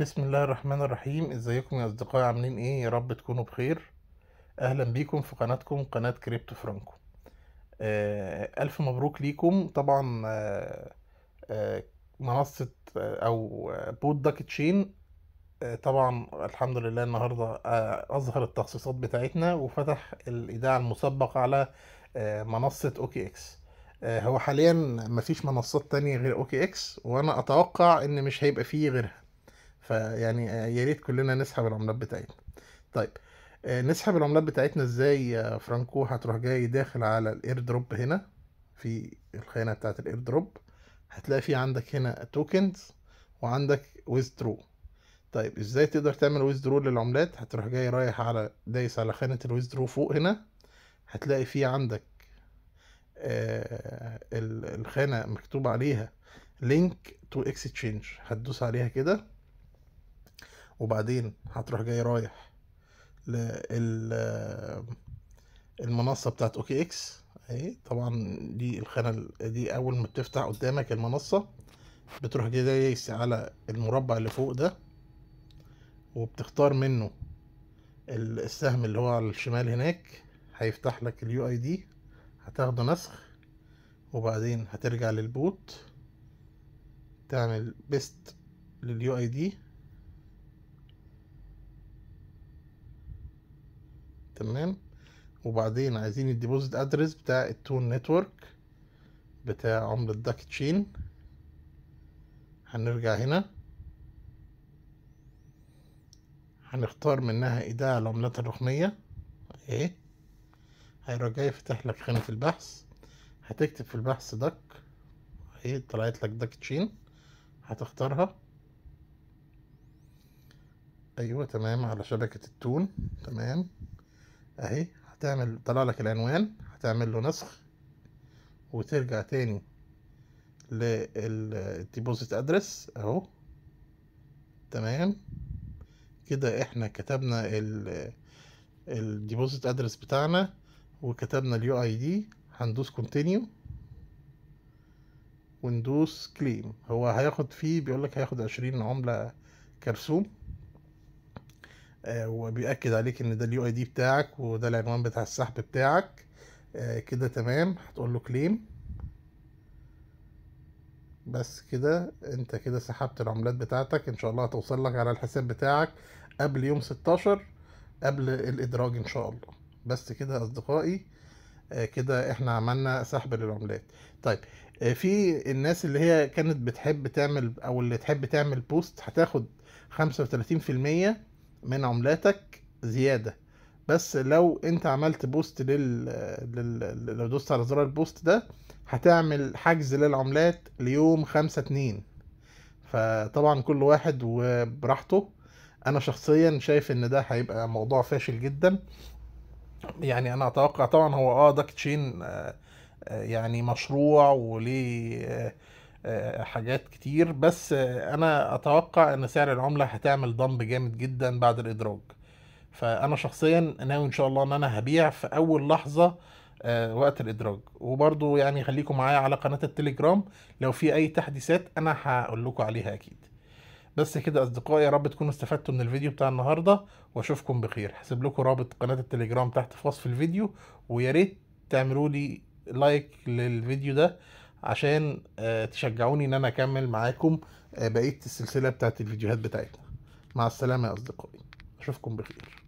بسم الله الرحمن الرحيم. ازيكم يا اصدقائي؟ عاملين ايه؟ يا رب تكونوا بخير. اهلا بيكم في قناتكم، قناة كريبتو فرانكو. الف مبروك ليكم طبعا. آه منصة او بوت داك تشين. طبعا الحمد لله النهاردة اظهر التخصيصات بتاعتنا وفتح الايداع المسبق على منصة اوكي اكس. هو حاليا مفيش منصات تانية غير اوكي اكس، وانا اتوقع ان مش هيبقى فيه غيرها. فيعني يا ريت كلنا نسحب العملات بتاعتنا. طيب، نسحب العملات بتاعتنا ازاي يا فرانكو؟ هتروح جاي داخل على الاير دروب هنا، في الخانة بتاعت الاير دروب هتلاقي في عندك هنا توكنز وعندك ويزدرو. طيب ازاي تقدر تعمل ويزدرو للعملات؟ هتروح جاي رايح على دايس على خانة الويزدرو فوق هنا، هتلاقي في عندك الخانة مكتوب عليها لينك تو اكسشينج، هتدوس عليها كده وبعدين هتروح جاي رايح للمنصة بتاعت اوكي اكس اهي. طبعا دي الخانة دي اول ما بتفتح قدامك المنصة بتروح جاي دايس على المربع اللي فوق ده وبتختار منه السهم اللي هو على الشمال هناك، هيفتح لك اليو اي دي، هتاخده نسخ وبعدين هترجع للبوت تعمل بيست لليو اي دي. تمام. وبعدين عايزين الديبوزيت ادرس بتاع التون نتورك بتاع عملة داك تشين. هنرجع هنا هنختار منها ايداع العملات الرقمية اهي. هيروح جاي يفتح لك خانة البحث، هتكتب في البحث داك اهي، طلعت لك داك تشين، هتختارها. ايوه تمام، على شبكة التون. تمام اهي. هتعمل طلع لك العنوان، هتعمل له نسخ وترجع تاني للديبوزيت ادرس اهو. تمام كده احنا كتبنا الديبوزيت ادرس بتاعنا وكتبنا اليو اي دي. هندوس كونتينيو وندوس كليم. هو هياخد فيه، بيقول لك هياخد 20 عملة كرسوم. وبيأكد عليك ان ده اليو اي دي بتاعك وده العنوان بتاع السحب بتاعك. كده تمام، هتقول له كليم. بس كده انت كده سحبت العملات بتاعتك، ان شاء الله هتوصل لك على الحساب بتاعك قبل يوم 16 قبل الادراج ان شاء الله. بس كده يا اصدقائي، كده احنا عملنا سحب للعملات. طيب، في الناس اللي هي كانت بتحب تعمل او اللي تحب تعمل بوست هتاخد 35% من عملاتك زيادة. بس لو انت عملت بوست لو دوست على زرار البوست ده هتعمل حجز للعملات ليوم 5/2. فطبعا كل واحد وبراحته. انا شخصيا شايف ان ده هيبقى موضوع فاشل جدا. يعني انا اتوقع طبعا هو داك تشين يعني مشروع وليه حاجات كتير، بس انا اتوقع ان سعر العملة هتعمل ضمب جامد جدا بعد الادراج. فانا شخصيا ناوي ان شاء الله ان انا هبيع في اول لحظة وقت الادراج. وبرضو يعني خليكم معايا على قناة التليجرام، لو في اي تحديثات انا هقول لكم عليها اكيد. بس كده اصدقائي، يا رب تكونوا استفدتوا من الفيديو بتاع النهارده واشوفكم بخير. هسيب لكم رابط قناة التليجرام تحت في وصف الفيديو، ويا ريت تعملوا لي لايك للفيديو ده عشان تشجعوني ان انا اكمل معاكم بقية السلسلة بتاعت الفيديوهات بتاعتنا. مع السلامة يا اصدقائي، اشوفكم بخير.